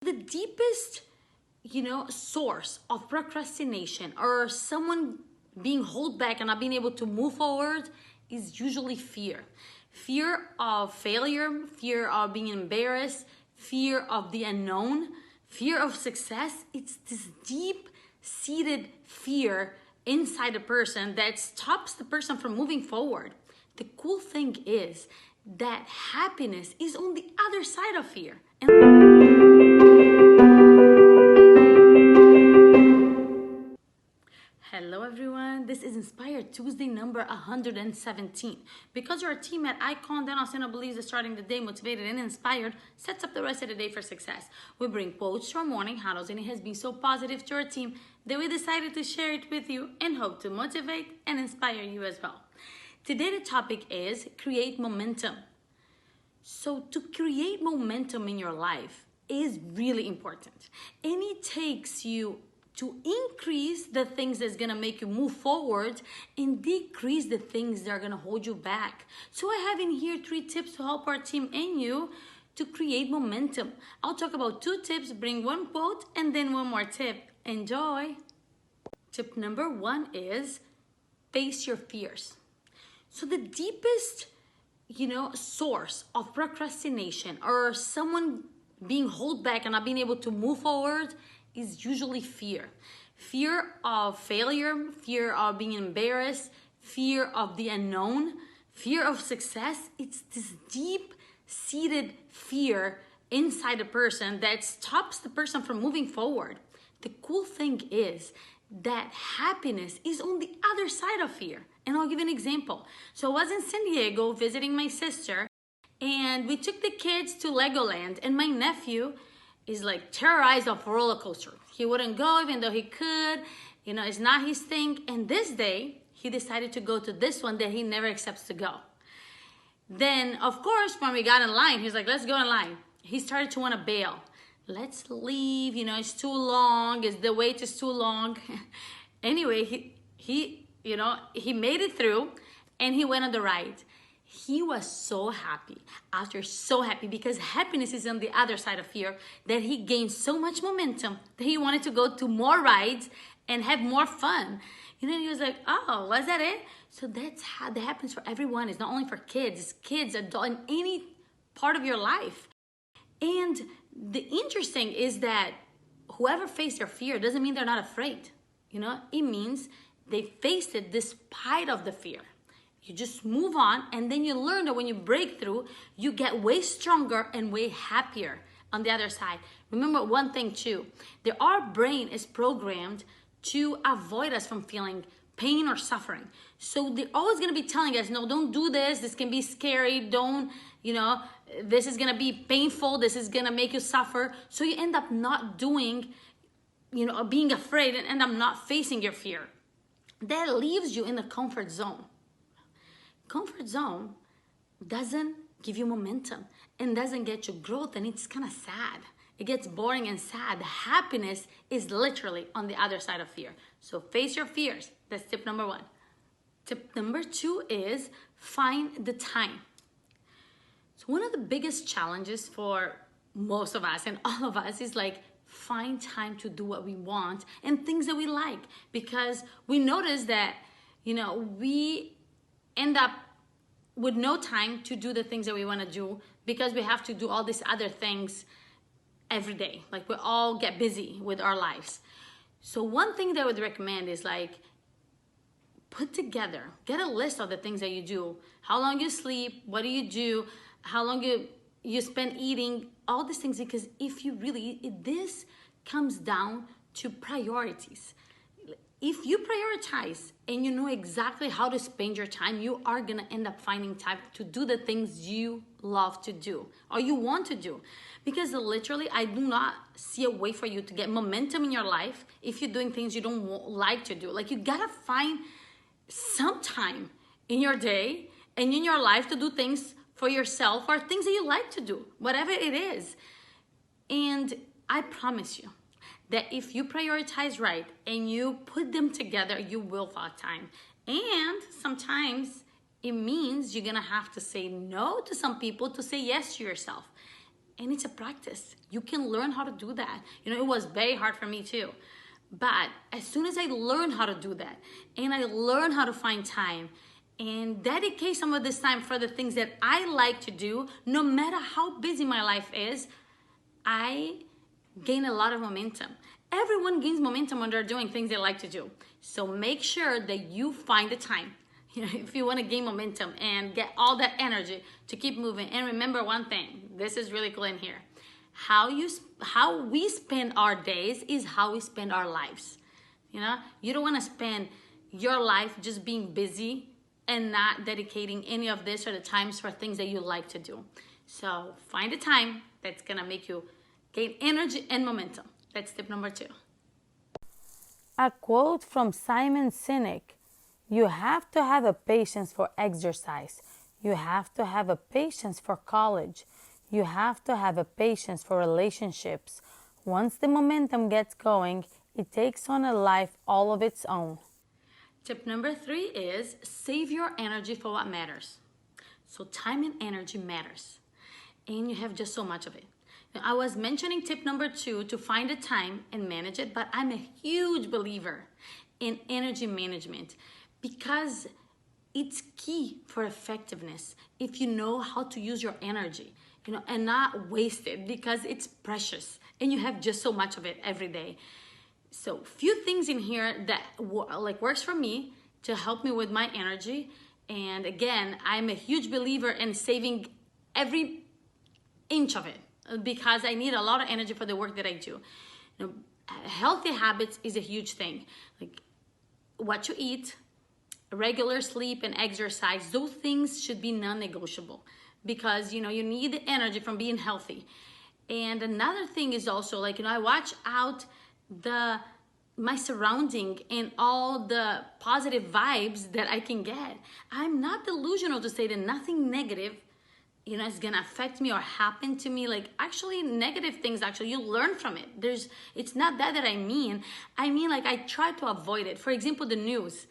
The deepest, source of procrastination or someone being held back and not being able to move forward is usually fear. Fear of failure, fear of being embarrassed, fear of the unknown, fear of success. It's this deep-seated fear inside a person that stops the person from moving forward. The cool thing is that happiness is on the other side of fear. Hello everyone, this is Inspired Tuesday number 117. Because you're a team at Icon, Dental Center believes that starting the day motivated and inspired sets up the rest of the day for success. We bring quotes to our morning huddles and it has been so positive to our team that we decided to share it with you and hope to motivate and inspire you as well. Today the topic is create momentum. So to create momentum in your life is really important. And it takes you to increase the things that's gonna make you move forward and decrease the things that are gonna hold you back. So I have in here 3 tips to help our team and you to create momentum. I'll talk about 2 tips, bring 1 quote, and then 1 more tip. Enjoy. Tip number 1 is face your fears. So the deepest, source of procrastination or someone being held back and not being able to move forward is usually fear. Fear of failure, fear of being embarrassed, fear of the unknown, fear of success. It's this deep-seated fear inside a person that stops the person from moving forward. The cool thing is that happiness is on the other side of fear. And I'll give you an example. So I was in San Diego visiting my sister and we took the kids to Legoland and my nephew is like terrorized of a roller coaster. He wouldn't go even though he could, it's not his thing. And this day he decided to go to this one that he never accepts to go. Then of course, when we got in line, he's like, let's go in line. He started to want to bail. Let's leave, it's too long, the wait is too long. Anyway, he made it through and he went on the ride. He was so happy, because happiness is on the other side of fear, that he gained so much momentum that he wanted to go to more rides and have more fun. He was like, oh, was that it? So that's how that happens for everyone. It's not only for kids, adults, in any part of your life. And the interesting is that whoever faced their fear doesn't mean they're not afraid. It means they faced it despite of the fear. You just move on and then you learn that when you break through, you get way stronger and way happier on the other side. Remember one thing too, that our brain is programmed to avoid us from feeling pain or suffering. So they're always gonna be telling us, no, don't do this. This can be scary. Don't, this is gonna be painful. This is gonna make you suffer. So you end up not doing, being afraid and end up not facing your fear. That leaves you in the comfort zone. Comfort zone doesn't give you momentum and doesn't get you growth, and it's kind of sad. It gets boring and sad. Happiness is literally on the other side of fear. So face your fears. That's tip number 1. Tip number 2 is find the time. So one of the biggest challenges for most of us and all of us is like find time to do what we want and things that we like, because we notice that, we end up with no time to do the things that we want to do because we have to do all these other things every day. Like we all get busy with our lives. So one thing that I would recommend is like put together, get a list of the things that you do, how long you sleep, what do you do, how long you spend eating, all these things, because this comes down to priorities. If you prioritize and you know exactly how to spend your time, you are gonna end up finding time to do the things you love to do or you want to do. Because literally, I do not see a way for you to get momentum in your life if you're doing things you don't like to do. Like you gotta find some time in your day and in your life to do things for yourself or things that you like to do, whatever it is. And I promise you, that if you prioritize right and you put them together, you will find time. And sometimes it means you're gonna have to say no to some people to say yes to yourself. And it's a practice. You can learn how to do that. It was very hard for me too. But as soon as I learned how to do that, and I learned how to find time and dedicate some of this time for the things that I like to do, no matter how busy my life is, I gain a lot of momentum. Everyone gains momentum when they're doing things they like to do. So make sure that you find the time, if you want to gain momentum and get all that energy to keep moving. And remember one thing, this is really cool in here. How we spend our days is how we spend our lives. You don't want to spend your life just being busy and not dedicating any of this or the times for things that you like to do. So find a time that's gonna make you gain energy and momentum. That's tip number 2. A quote from Sinek: "You have to have a patience for exercise. You have to have a patience for college. You have to have a patience for relationships. Once the momentum gets going, it takes on a life all of its own." Tip number 3 is save your energy for what matters. So time and energy matters. And you have just so much of it. Now, I was mentioning tip number 2 to find the time and manage it, but I'm a huge believer in energy management because it's key for effectiveness if you know how to use your energy, and not waste it because it's precious and you have just so much of it every day. So few things in here that works for me to help me with my energy. And again, I'm a huge believer in saving every inch of it because I need a lot of energy for the work that I do. Healthy habits is a huge thing. Like what you eat, regular sleep and exercise, those things should be non-negotiable because you need the energy from being healthy. And another thing is also I watch out my surrounding and all the positive vibes that I can get. I'm not delusional to say that nothing negative is gonna affect me or happen to me. Actually negative things, you learn from it. It's not that I mean I try to avoid it. For example, the news.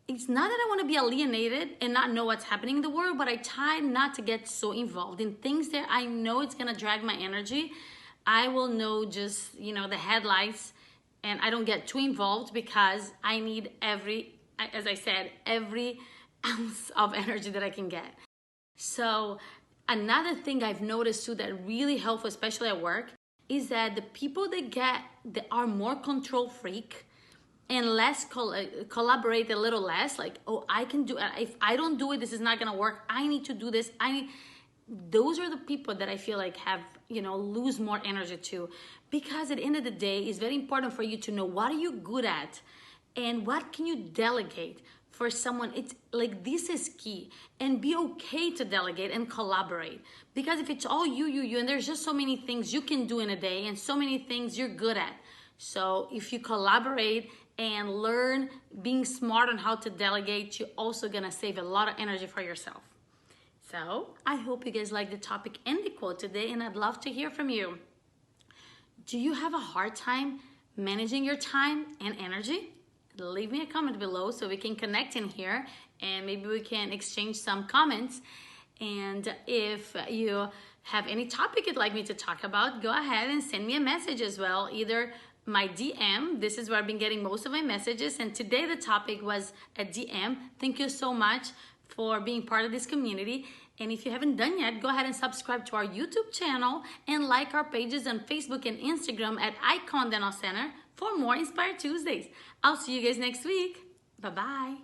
It's not that I want to be alienated and not know what's happening in the world, but I try not to get so involved in things that I know it's gonna drag my energy. I will know just the headlights, and I don't get too involved because I need every ounce of energy that I can get. So another thing I've noticed too that really helpful, especially at work, is that the people that are more control freak and less collaborate a little less, I can do it. If I don't do it, this is not gonna work. I need to do this. Those are the people that I feel have, lose more energy to, because at the end of the day, it's very important for you to know what are you good at and what can you delegate for someone. It's this is key, and be okay to delegate and collaborate, because if it's all you, and there's just so many things you can do in a day and so many things you're good at. So if you collaborate and learn being smart on how to delegate, you're also gonna save a lot of energy for yourself. So I hope you guys like the topic and the quote today, and I'd love to hear from you. Do you have a hard time managing your time and energy? Leave me a comment below so we can connect in here and maybe we can exchange some comments. And if you have any topic you'd like me to talk about, go ahead and send me a message as well, either my DM. This is where I've been getting most of my messages, and today the topic was a DM. Thank you so much for being part of this community. And if you haven't done yet, go ahead and subscribe to our YouTube channel and like our pages on Facebook and Instagram at Icon Dental Center for more Inspired Tuesdays. I'll see you guys next week. Bye-bye.